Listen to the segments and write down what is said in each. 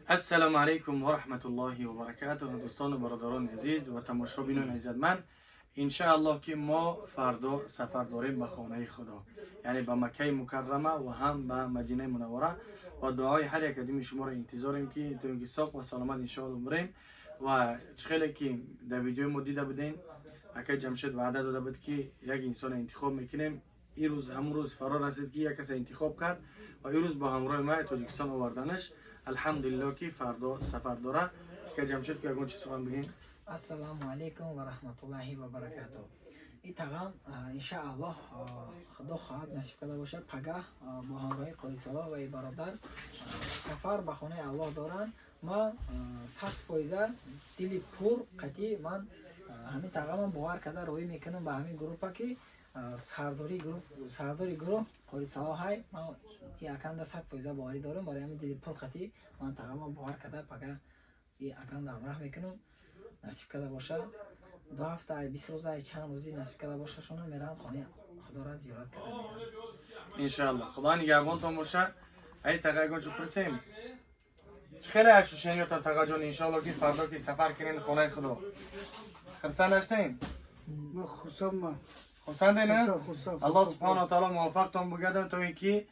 السلام علیکم و رحمت الله و برکاته. دوستان و برادران عزیز و تماشابینان عزیزمند، انشاءالله که ما فردا سفر داریم به خانه خدا، یعنی به مکه مکرمه و هم به مدینه منوره، و دعای هر یک کدوم شما را انتظاریم که تو اینکه ساق و سلامت انشاءالله بریم. و خیلی که در ویدیو ما دیده بودین اکا جمشید وعده داده بود که یک انسان انتخاب میکنیم. این روز همون روز فرار رسید که یک کس انتخاب کرد و این روز با همراه ما تاجیکستان آوردنش. الحمدلله که فردا سفر داره. که جمشید که اگه چی سخن بگیم؟ السلام علیکم و رحمت الله و برکاته. این تقام انشاءالله خدا خواهد نصیب کرده باشه پگاه با همراه قایصالا و برادر سفر به خانه الله دارن. ما 100% دلی پر قطعی من همین تقام باور کرده روی میکنم به همین گروه که سرداری گروه قایصالا های ما یکم 100% باوری دارم. برای همین دلی پر قطعی من تقام باور کرده پگاه یکم همراه میکنم. نصیب کرده باشه 2 هفته 20 روزه چند روزی نصیب کرده باشه شما میرم خانه خدا را زیارت کرده میرم انشاءالله. خدا نگهبانتان باشه. ای تقا گون چو پرسیم چه خیلی اشو شنیدتان تقا جان انشاءالله که فردا که سفر کنین خانه خدا خرسان داشتین؟ ما خصوصا خرسان نه؟ الله سبحانه و تعالی موفقتان بگردن تا اینکه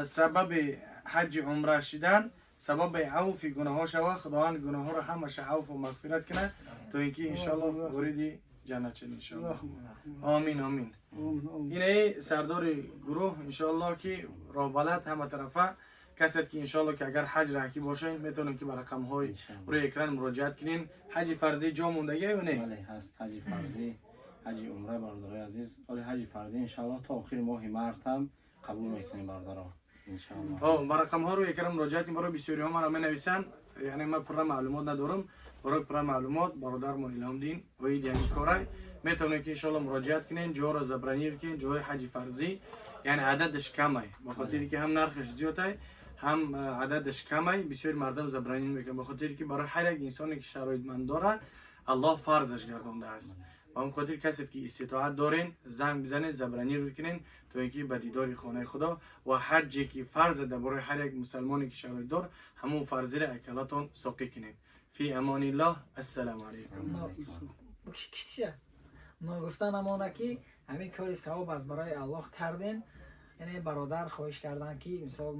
سبب حج عمره شدن سبب عفو گناه شوه. خداوند گناه را همش عفو و مغفرت کنه تا اینکه انشاءالله وارد جنت شد انشاءالله. آمین آمین. اینه سردار گروه انشاءالله که راه بلد همه طرفه کسی که انشاءالله که اگر حج راه کی باشین میتونن که به رقم های روی اکران مراجعت کنین. حج فرضی جا موندگی یا نه؟ بله هست حج فرضی، حج عمره برادرای عزیز. ولی حج فرضی انشاءالله تا آخر ماه مارس هم قبول میکنیم برادران انشاءالله. با رقم ها روی اکران مراجعت برای بسیاری ها مرا نویسن، یعنی من پر معلومات ندارم. برای پر معلومات برادرمون الهام دین و این یعنی کارای میتونید که انشاءالله مراجعت کنین. جا را زبرانی کنین جای حج فرضی، یعنی عددش کمه به خاطر که هم نرخش زیاده هم عددش کمه. بسیار مردم زبرانی میکنن به خاطر که برای هر یک انسانی که شرایطمند داره الله فرضش گردونده است. و هم خاطر کسی که استطاعت دارین زنگ بزنین زبرانی رو کنین تا اینکه به دیدار خانه خدا و حجی که فرض ده برای هر یک مسلمانی که شرایط دار همون فرضی را اکلاتون ساقی کنین. فی امان الله. السلام علیکم. ما گفتن امانه که همین کاری ثواب از برای الله کردیم. یعنی برادر خواهش کردن که مثال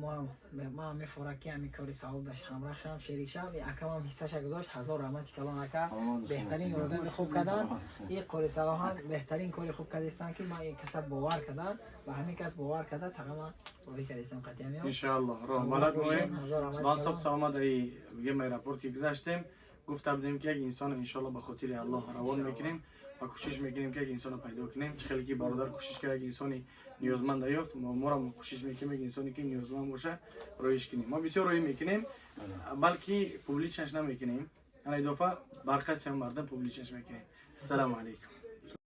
ما میفوره که همین کاری ثواب داشت همراه شم شریک شم اکم هم حصهش گذاشت. هزار رحمت کلان اکا بهترین اردن خوب کردن. این قول صلاح هم بهترین کاری خوب کردستن که ما این کسب باور کردن و همین کس باور کرده تمام روی کردستم قطعی میام انشاءالله. راه بلد مویم ناصب سامد ای یه می راپورت که گذاشتیم گفته بودیم که یک انسان انشاءالله به خاطر الله روان میکنیم و کوشش میکنیم که یک انسان پیدا کنیم. خیلی که برادر کوشش کرد یک انسانی نیازمند یافت. ما را کوشش میکنیم یک انسانی که نیازمند باشه رایش کنیم. ما بسیار رای میکنیم بلکه پوبلیشش نمیکنیم. یعنی دفعه برقص هم مردم پوبلیشش میکنیم. السلام علیکم.